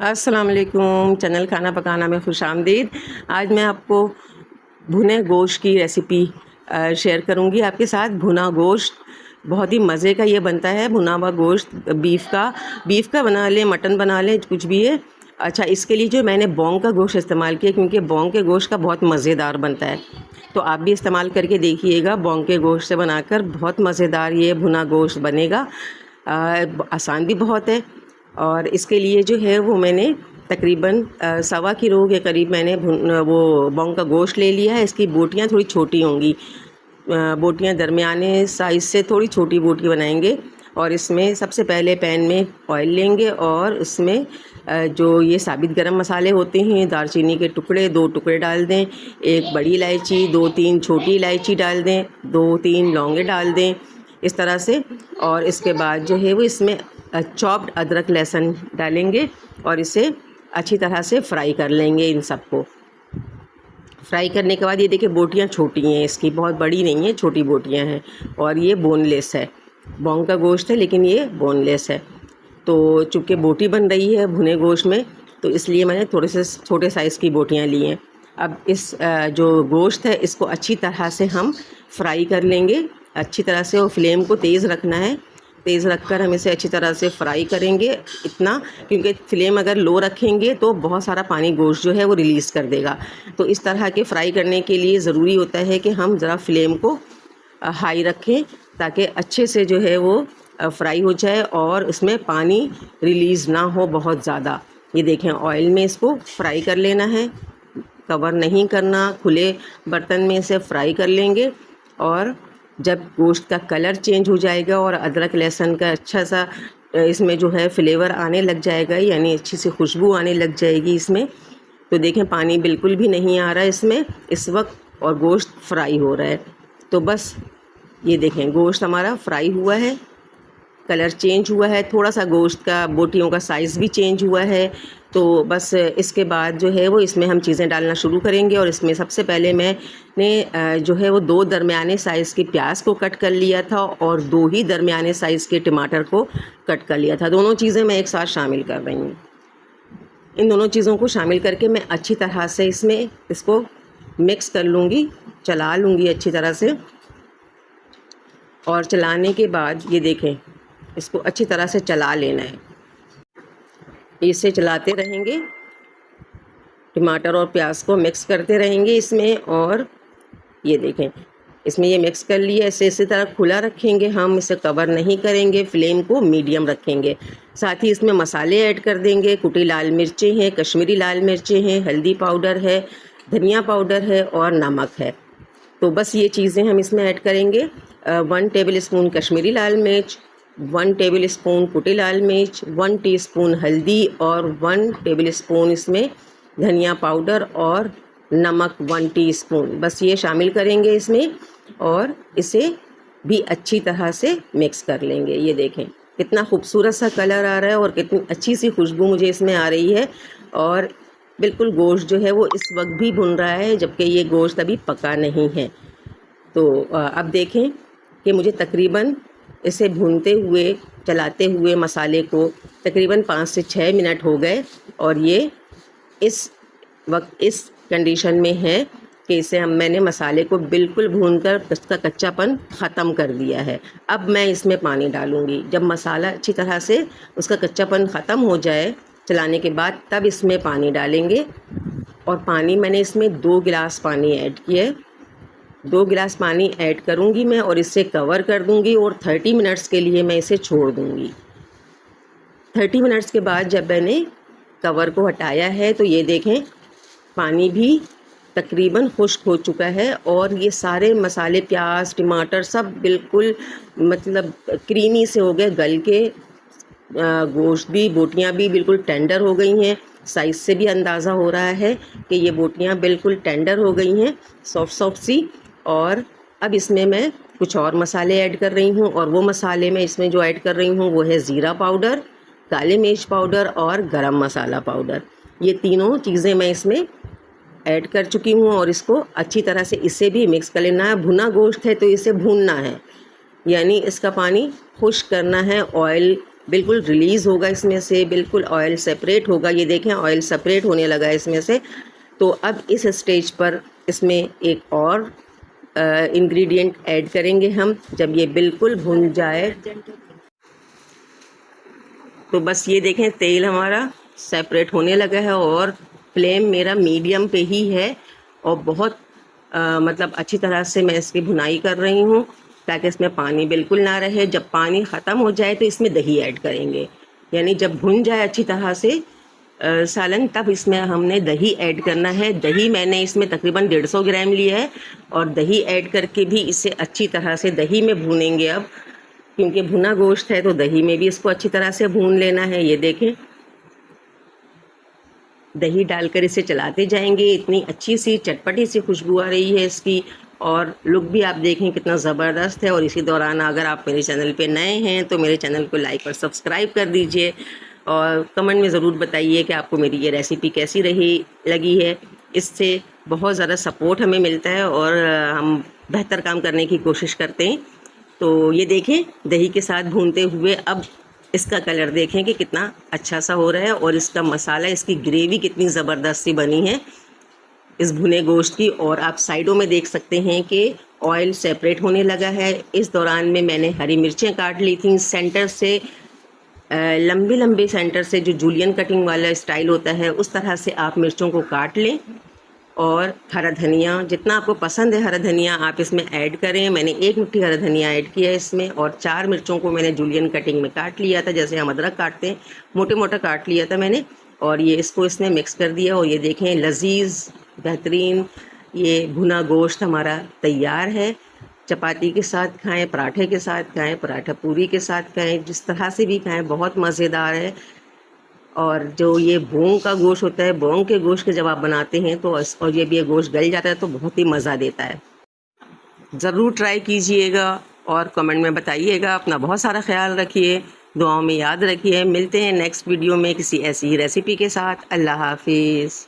अस्सलाम वालेकुम। चैनल खाना पकाना में खुशामदीद। आज मैं आपको भुने गोश्त की रेसिपी शेयर करूंगी आपके साथ। भुना गोश्त बहुत ही मज़े का ये बनता है। भुना हुआ गोश्त बीफ का बना लें, मटन बना लें, कुछ भी है। अच्छा, इसके लिए जो मैंने बॉन्ग का गोश्त इस्तेमाल किया, क्योंकि बॉन्ग के गोश्त का बहुत मज़ेदार बनता है, तो आप भी इस्तेमाल करके देखिएगा। बॉन्ग के गोश्त से बनाकर बहुत मज़ेदार ये भुना गोश्त बनेगा। आसान भी बहुत है। और इसके लिए जो है वो मैंने तकरीबन 1.25 किलो के करीब मैंने वो बॉन्ग का गोश्त ले लिया है। इसकी बोटियाँ थोड़ी छोटी होंगी, बोटियाँ दरमियाने साइज़ से थोड़ी छोटी बोटी बनाएंगे। और इसमें सबसे पहले पैन में ऑयल लेंगे और उसमें जो ये साबित गरम मसाले होते हैं, दालचीनी के टुकड़े 2 टुकड़े डाल दें, 1 बड़ी इलायची, 2-3 छोटी इलायची डाल दें, 2-3 लौंगे डाल दें, इस तरह से। और इसके बाद जो है वो इसमें चॉप्ड अदरक लहसुन डालेंगे और इसे अच्छी तरह से फ्राई कर लेंगे। इन सबको फ्राई करने के बाद ये देखिए बोटियाँ छोटी हैं, इसकी बहुत बड़ी नहीं है, छोटी बोटियाँ हैं। और ये बोनलेस है, बॉन्ग का गोश्त है लेकिन ये बोनलेस है। तो चूँकि बोटी बन रही है भुने गोश्त में, तो इसलिए मैंने थोड़े से छोटे साइज़ की बोटियाँ ली हैं। अब इस जो गोश्त है इसको अच्छी तरह से हम फ्राई कर लेंगे, अच्छी तरह से। और फ्लेम को तेज़ रखना है, तेज़ रखकर हम इसे अच्छी तरह से फ्राई करेंगे। इतना, क्योंकि फ्लेम अगर लो रखेंगे तो बहुत सारा पानी गोश्त जो है वो रिलीज़ कर देगा। तो इस तरह के फ्राई करने के लिए ज़रूरी होता है कि हम ज़रा फ्लेम को हाई रखें, ताकि अच्छे से जो है वो फ्राई हो जाए और इसमें पानी रिलीज़ ना हो बहुत ज़्यादा। ये देखें, ऑयल में इसको फ्राई कर लेना है, कवर नहीं करना, खुले बर्तन में इसे फ्राई कर लेंगे। और जब गोश्त का कलर चेंज हो जाएगा और अदरक लहसुन का अच्छा सा इसमें जो है फ्लेवर आने लग जाएगा, यानी अच्छी सी खुशबू आने लग जाएगी इसमें, तो देखें पानी बिल्कुल भी नहीं आ रहा है इसमें इस वक्त, और गोश्त फ्राई हो रहा है। तो बस ये देखें, गोश्त हमारा फ्राई हुआ है, कलर चेंज हुआ है, थोड़ा सा गोश्त का बोटियों का साइज़ भी चेंज हुआ है। तो बस इसके बाद जो है वो इसमें हम चीज़ें डालना शुरू करेंगे। और इसमें सबसे पहले मैंने जो है वो 2 दरमियाने साइज़ के प्याज को कट कर लिया था और 2 ही दरमियाने साइज़ के टमाटर को कट कर लिया था। दोनों चीज़ें मैं एक साथ शामिल कर रही हूँ। इन दोनों चीज़ों को शामिल करके मैं अच्छी तरह से इसको मिक्स कर लूँगी, चला लूँगी अच्छी तरह से। और चलाने के बाद ये देखें, इसको अच्छी तरह से चला लेना है, इसे चलाते रहेंगे, टमाटर और प्याज को मिक्स करते रहेंगे इसमें। और ये देखें, इसमें ये मिक्स कर लिया, इसी तरह खुला रखेंगे हम, इसे कवर नहीं करेंगे, फ्लेम को मीडियम रखेंगे। साथ ही इसमें मसाले ऐड कर देंगे। कुटी लाल मिर्चें हैं, कश्मीरी लाल मिर्चें हैं, हल्दी पाउडर है, धनिया पाउडर है और नमक है। तो बस ये चीज़ें हम इसमें ऐड करेंगे। 1 टेबल स्पून कश्मीरी लाल मिर्च, 1 टेबल स्पून कुटी लाल मिर्च, 1 टीस्पून हल्दी और 1 टेबल स्पून इसमें धनिया पाउडर और नमक 1 टीस्पून, बस ये शामिल करेंगे इसमें। और इसे भी अच्छी तरह से मिक्स कर लेंगे। ये देखें कितना खूबसूरत सा कलर आ रहा है और कितनी अच्छी सी खुशबू मुझे इसमें आ रही है। और बिल्कुल गोश्त जो है वो इस वक्त भी भुन रहा है, जबकि ये गोश्त अभी पका नहीं है। तो अब देखें कि मुझे तकरीबन इसे भूनते हुए, चलाते हुए मसाले को तकरीबन 5 से 6 मिनट हो गए। और ये इस वक्त इस कंडीशन में है कि मैंने मसाले को बिल्कुल भूनकर उसका कच्चापन ख़त्म कर दिया है। अब मैं इसमें पानी डालूँगी। जब मसाला अच्छी तरह से उसका कच्चापन ख़त्म हो जाए चलाने के बाद, तब इसमें पानी डालेंगे। और पानी मैंने इसमें 2 गिलास पानी ऐड किया है, 2 गिलास पानी ऐड करूँगी मैं और इसे कवर कर दूँगी और 30 मिनट्स के लिए मैं इसे छोड़ दूँगी। 30 मिनट्स के बाद जब मैंने कवर को हटाया है तो ये देखें पानी भी तकरीबन खुश्क हो चुका है और ये सारे मसाले, प्याज, टमाटर सब बिल्कुल मतलब क्रीमी से हो गए, गल के। गोश्त भी, बोटियाँ भी बिल्कुल टेंडर हो गई हैं। साइज़ से भी अंदाज़ा हो रहा है कि ये बोटियाँ बिल्कुल टेंडर हो गई हैं, सॉफ्ट सॉफ्ट सी। और अब इसमें मैं कुछ और मसाले ऐड कर रही हूँ, और वो मसाले मैं इसमें जो ऐड कर रही हूँ वो है ज़ीरा पाउडर, काले मिर्च पाउडर और गरम मसाला पाउडर। ये तीनों चीज़ें मैं इसमें ऐड कर चुकी हूँ और इसको अच्छी तरह से इसे भी मिक्स कर लेना है। भुना गोश्त है तो इसे भूनना है, यानी इसका पानी खुश्क करना है, ऑयल बिल्कुल रिलीज़ होगा इसमें से, बिल्कुल ऑयल सेपरेट होगा। ये देखें ऑयल सेपरेट होने लगा है इसमें से। तो अब इस स्टेज पर इसमें एक और इंग्रेडिएंट ऐड करेंगे हम। जब ये बिल्कुल भुन जाए तो बस ये देखें तेल हमारा सेपरेट होने लगा है और फ्लेम मेरा मीडियम पे ही है और बहुत मतलब अच्छी तरह से मैं इसकी भुनाई कर रही हूँ ताकि इसमें पानी बिल्कुल ना रहे। जब पानी ख़त्म हो जाए तो इसमें दही ऐड करेंगे, यानी जब भुन जाए अच्छी तरह से सालन, तब इसमें हमने दही ऐड करना है। दही मैंने इसमें तकरीबन 150 ग्राम लिया है और दही ऐड करके भी इसे अच्छी तरह से दही में भूनेंगे अब, क्योंकि भुना गोश्त है तो दही में भी इसको अच्छी तरह से भून लेना है। ये देखें दही डालकर इसे चलाते जाएंगे। इतनी अच्छी सी चटपटी सी खुशबू आ रही है इसकी और लुक भी आप देखें कितना ज़बरदस्त है। और इसी दौरान अगर आप मेरे चैनल पे नए हैं तो मेरे चैनल को लाइक और सब्सक्राइब कर दीजिए और कमेंट में ज़रूर बताइए कि आपको मेरी ये रेसिपी कैसी लगी है। इससे बहुत ज़्यादा सपोर्ट हमें मिलता है और हम बेहतर काम करने की कोशिश करते हैं। तो ये देखें दही के साथ भूनते हुए अब इसका कलर देखें कि कितना अच्छा सा हो रहा है और इसका मसाला, इसकी ग्रेवी कितनी ज़बरदस्त सी बनी है इस भुने गोश्त की। और आप साइडों में देख सकते हैं कि ऑयल सेपरेट होने लगा है। इस दौरान में मैंने हरी मिर्चें काट ली थी सेंटर से, लंबे लंबे सेंटर से, जो जूलियन कटिंग वाला स्टाइल होता है उस तरह से आप मिर्चों को काट लें। और हरा धनिया जितना आपको पसंद है हरा धनिया आप इसमें ऐड करें। मैंने 1 मुट्ठी हरा धनिया ऐड किया है इसमें और 4 मिर्चों को मैंने जूलियन कटिंग में काट लिया था, जैसे हम अदरक काटते हैं, मोटे मोटा काट लिया था मैंने। और ये इसको इसमें मिक्स कर दिया और ये देखें लजीज बेहतरीन ये भुना गोश्त हमारा तैयार है। चपाती के साथ खाएं, पराठे के साथ खाएं, पराठा पूरी के साथ खाएं, जिस तरह से भी खाएं बहुत मज़ेदार है। और जो ये बोंग का गोश्त होता है, बोंग के गोश्त के जब आप बनाते हैं तो और जब ये गोश्त गल जाता है तो बहुत ही मज़ा देता है। ज़रूर ट्राई कीजिएगा और कमेंट में बताइएगा। अपना बहुत सारा ख्याल रखिए, दुआओं में याद रखिए। मिलते हैं नेक्स्ट वीडियो में किसी ऐसी ही रेसिपी के साथ। अल्लाह हाफिज़।